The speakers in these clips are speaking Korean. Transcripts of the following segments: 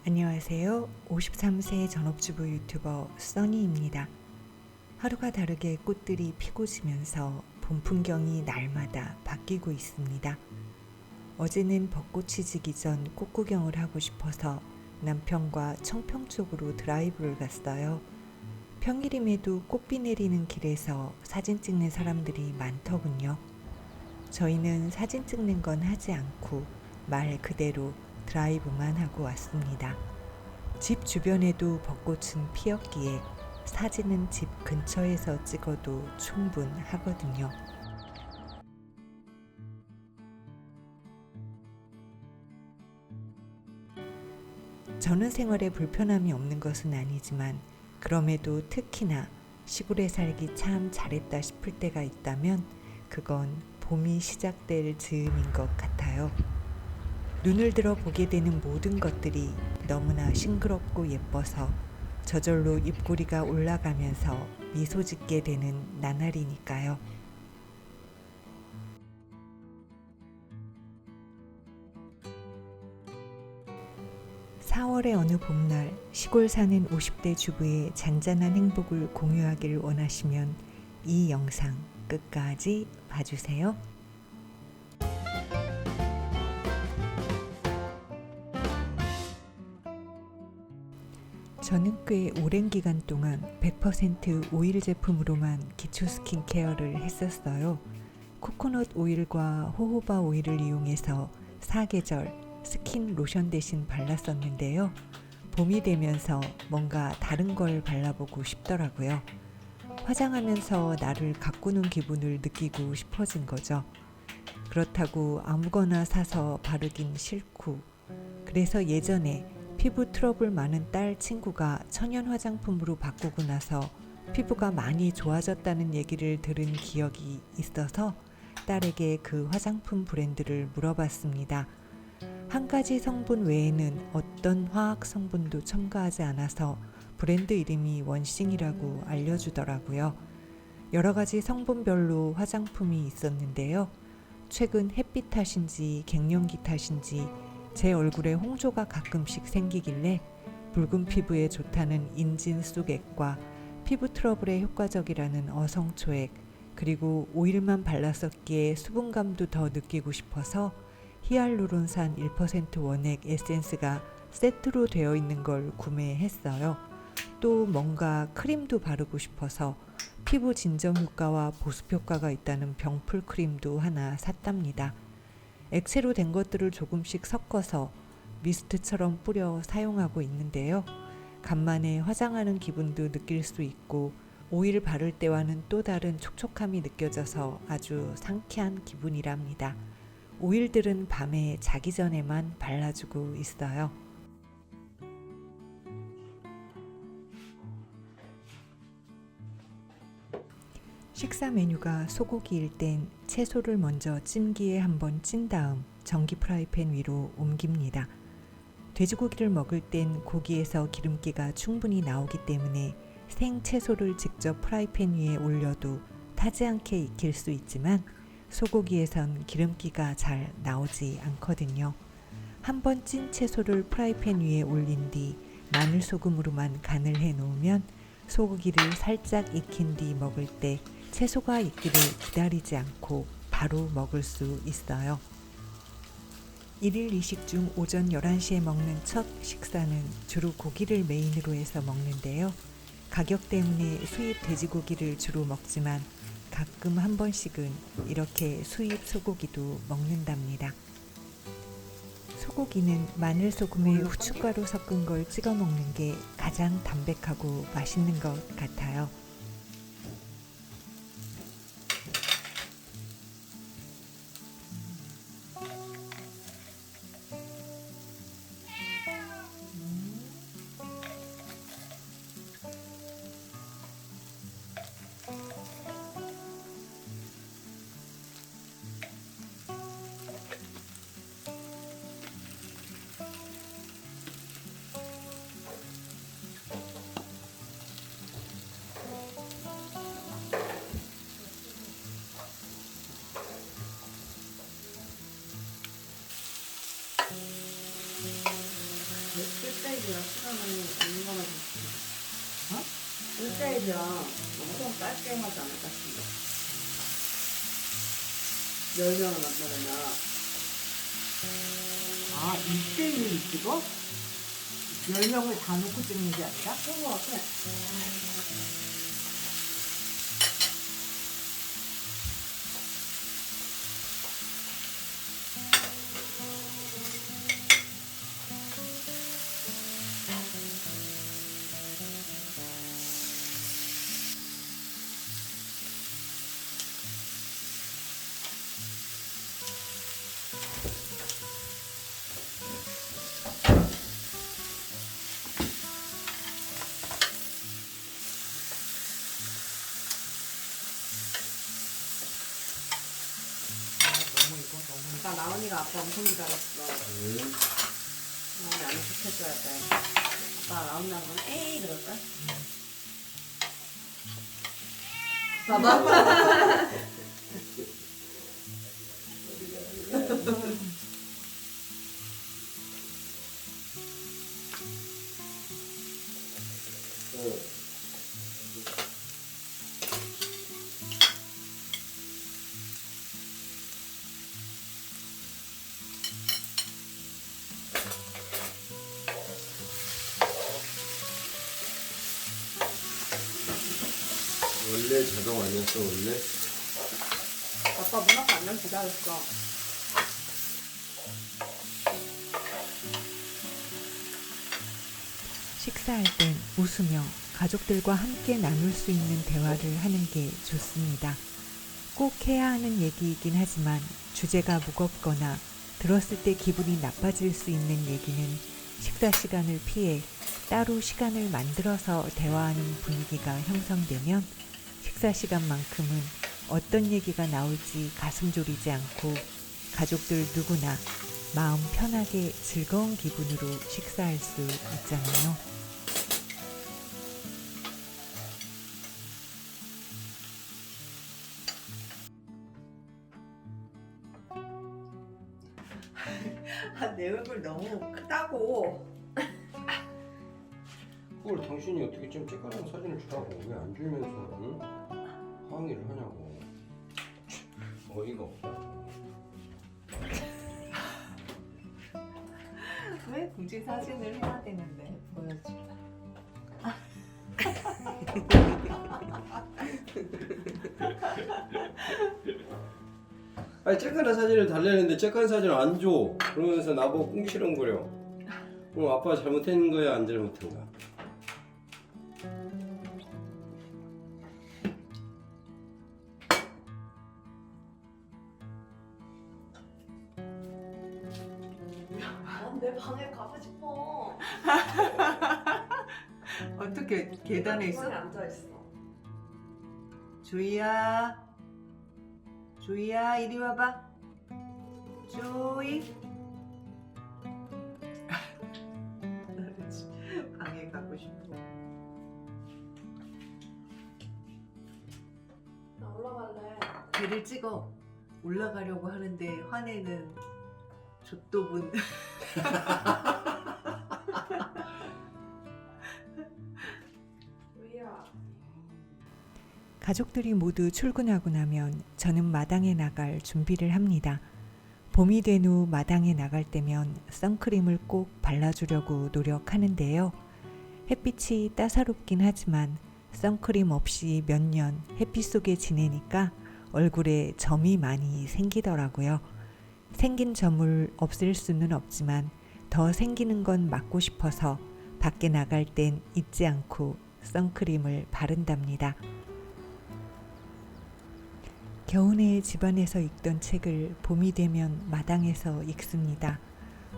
안녕하세요. 53세 전업주부 유튜버 써니입니다. 하루가 다르게 꽃들이 피고 지면서 봄 풍경이 날마다 바뀌고 있습니다. 어제는 벚꽃이 지기 전 꽃구경을 하고 싶어서 남편과 청평 쪽으로 드라이브를 갔어요. 평일임에도 꽃비 내리는 길에서 사진 찍는 사람들이 많더군요. 저희는 사진 찍는 건 하지 않고 말 그대로 드라이브만 하고 왔습니다. 집 주변에도 벚꽃은 피었기에 사진은 집 근처에서 찍어도 충분하거든요. 저는 생활에 불편함이 없는 것은 아니지만 그럼에도 특히나 시골에 살기 참 잘했다 싶을 때가 있다면 그건 봄이 시작될 즈음인 것 같아요. 눈을 들어 보게 되는 모든 것들이 너무나 싱그럽고 예뻐서 저절로 입꼬리가 올라가면서 미소 짓게 되는 나날이니까요. 4월의 어느 봄날 시골 사는 50대 주부의 잔잔한 행복을 공유하길 원하시면 이 영상 끝까지 봐주세요. 저는 꽤 오랜 기간 동안 100% 오일 제품으로만 기초 스킨케어를 했었어요. 코코넛 오일과 호호바 오일을 이용해서 사계절 스킨 로션 대신 발랐었는데요. 봄이 되면서 뭔가 다른 걸 발라보고 싶더라고요. 화장하면서 나를 가꾸는 기분을 느끼고 싶어진 거죠. 그렇다고 아무거나 사서 바르긴 싫고, 그래서 예전에 피부 트러블 많은 딸 친구가 천연 화장품으로 바꾸고 나서 피부가 많이 좋아졌다는 얘기를 들은 기억이 있어서 딸에게 그 화장품 브랜드를 물어봤습니다. 한 가지 성분 외에는 어떤 화학 성분도 첨가하지 않아서 브랜드 이름이 원싱이라고 알려주더라고요. 여러 가지 성분별로 화장품이 있었는데요. 최근 햇빛 탓인지 갱년기 탓인지 제 얼굴에 홍조가 가끔씩 생기길래 붉은 피부에 좋다는 인진쑥액과 피부 트러블에 효과적이라는 어성초액, 그리고 오일만 발랐었기에 수분감도 더 느끼고 싶어서 히알루론산 1% 원액 에센스가 세트로 되어 있는 걸 구매했어요. 또 뭔가 크림도 바르고 싶어서 피부 진정 효과와 보습 효과가 있다는 병풀 크림도 하나 샀답니다. 액체로 된 것들을 조금씩 섞어서 미스트처럼 뿌려 사용하고 있는데요. 간만에 화장하는 기분도 느낄 수 있고 오일 바를 때와는 또 다른 촉촉함이 느껴져서 아주 상쾌한 기분이랍니다. 오일들은 밤에 자기 전에만 발라주고 있어요. 식사 메뉴가 소고기일 땐 채소를 먼저 찜기에 한번 찐 다음 전기 프라이팬 위로 옮깁니다. 돼지고기를 먹을 땐 고기에서 기름기가 충분히 나오기 때문에 생 채소를 직접 프라이팬 위에 올려도 타지 않게 익힐 수 있지만 소고기에선 기름기가 잘 나오지 않거든요. 한번 찐 채소를 프라이팬 위에 올린 뒤 마늘 소금으로만 간을 해 놓으면 소고기를 살짝 익힌 뒤 먹을 때 채소가 익기를 기다리지 않고 바로 먹을 수 있어요. 1일 2식 중 오전 11시에 먹는 첫 식사는 주로 고기를 메인으로 해서 먹는데요. 가격 때문에 수입 돼지고기를 주로 먹지만 가끔 한 번씩은 이렇게 수입 소고기도 먹는답니다. 소고기는 마늘 소금에 후춧가루 섞은 걸 찍어 먹는 게 가장 담백하고 맛있는 것 같아요. 일주일이랑 시간을 얼마나 줄지. 어? 일주일이랑 엄청 짧게 하지 않을까 싶어. 10명을 만나면 아, 1대1 찍어? 10명을 다 놓고 찍는 게 아니라? 그런 거 같아. 아까 나은이가 아빠 엄청 기다렸어. 나은이 안 시켜줘야 돼. 아빠 나온 다음에 에이 그럴걸? 봐봐. 원래 자동 아니었어 원래? 아빠 문 앞에 안녕 기다렸어. 식사할 땐 웃으며 가족들과 함께 나눌 수 있는 대화를 하는 게 좋습니다. 꼭 해야 하는 얘기이긴 하지만 주제가 무겁거나 들었을 때 기분이 나빠질 수 있는 얘기는 식사 시간을 피해 따로 시간을 만들어서 대화하는 분위기가 형성되면 식사 시간만큼은 어떤 얘기가 나올지 가슴 졸이지 않고 가족들 누구나 마음 편하게 즐거운 기분으로 식사할 수 있잖아요. 내 얼굴 너무 크다고. 그걸 당신이 어떻게 좀 쬐까는 사진을 주라고 왜 안 주면서 응? 항의를 하냐고. 어이가 없다. 왜 굳이 사진을 해야 되는데 보여줘. 아니 쬐까는 사진을 달래는데 쬐까는 사진을 안 줘. 그러면서 나보고 꿍시렁거려. 그럼 아빠가 잘못한 거야 안 잘못한 거야? 내 방에 가고 싶어. 어떻게 계단에 있어? 앉아 있어. 주희야, 주희야 이리 와봐. 주희. 방에 가고 싶어. 나 올라갈래. 배를 찍어. 올라가려고 하는데 화내는 족도분. 우리야. 가족들이 모두 출근하고 나면 저는 마당에 나갈 준비를 합니다. 봄이 된 후 마당에 나갈 때면 선크림을 꼭 발라주려고 노력하는데요. 햇빛이 따사롭긴 하지만 선크림 없이 몇 년 햇빛 속에 지내니까 얼굴에 점이 많이 생기더라고요. 생긴 점을 없앨 수는 없지만 더 생기는 건 막고 싶어서 밖에 나갈 땐 잊지 않고 선크림을 바른답니다. 겨우내 집안에서 읽던 책을 봄이 되면 마당에서 읽습니다.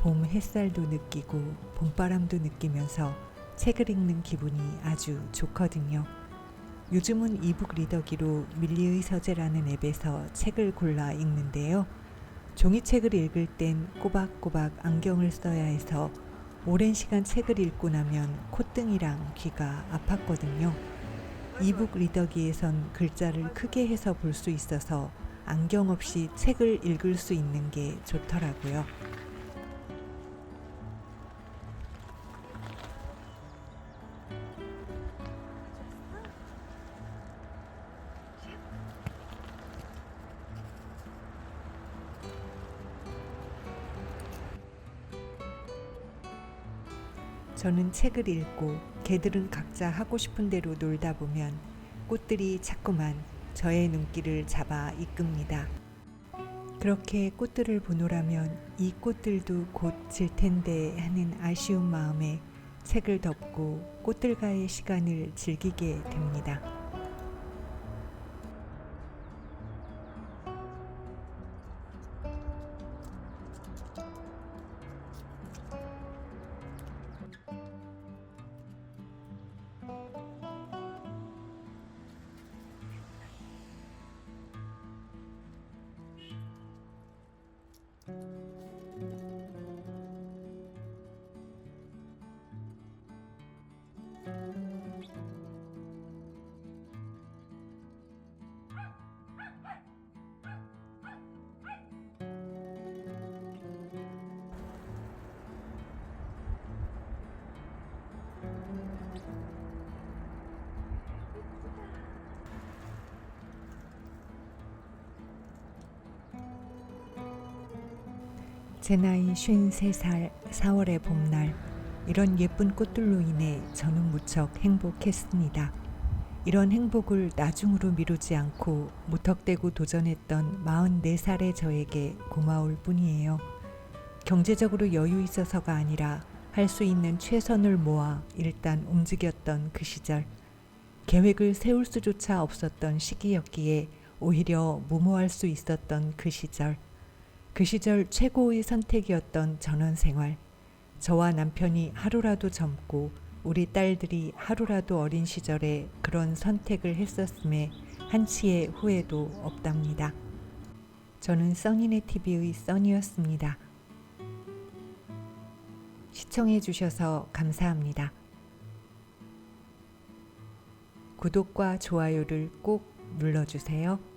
봄 햇살도 느끼고 봄바람도 느끼면서 책을 읽는 기분이 아주 좋거든요. 요즘은 이북 리더기로 밀리의 서재라는 앱에서 책을 골라 읽는데요. 종이책을 읽을 땐 꼬박꼬박 안경을 써야 해서 오랜 시간 책을 읽고 나면 콧등이랑 귀가 아팠거든요. 이북 리더기에선 글자를 크게 해서 볼 수 있어서 안경 없이 책을 읽을 수 있는 게 좋더라고요. 저는 책을 읽고 개들은 각자 하고 싶은 대로 놀다 보면 꽃들이 자꾸만 저의 눈길을 잡아 이끕니다. 그렇게 꽃들을 보노라면 이 꽃들도 곧 질 텐데 하는 아쉬운 마음에 책을 덮고 꽃들과의 시간을 즐기게 됩니다. 제 나이 53살 4월의 봄날, 이런 예쁜 꽃들로 인해 저는 무척 행복했습니다. 이런 행복을 나중으로 미루지 않고 무턱대고 도전했던 44살의 저에게 고마울 뿐이에요. 경제적으로 여유 있어서가 아니라 할 수 있는 최선을 모아 일단 움직였던 그 시절, 계획을 세울 수조차 없었던 시기였기에 오히려 무모할 수 있었던 그 시절 최고의 선택이었던 전원생활. 저와 남편이 하루라도 젊고 우리 딸들이 하루라도 어린 시절에 그런 선택을 했었음에 한치의 후회도 없답니다. 저는 써니네TV의 써니였습니다. 시청해 주셔서 감사합니다. 구독과 좋아요를 꼭 눌러주세요.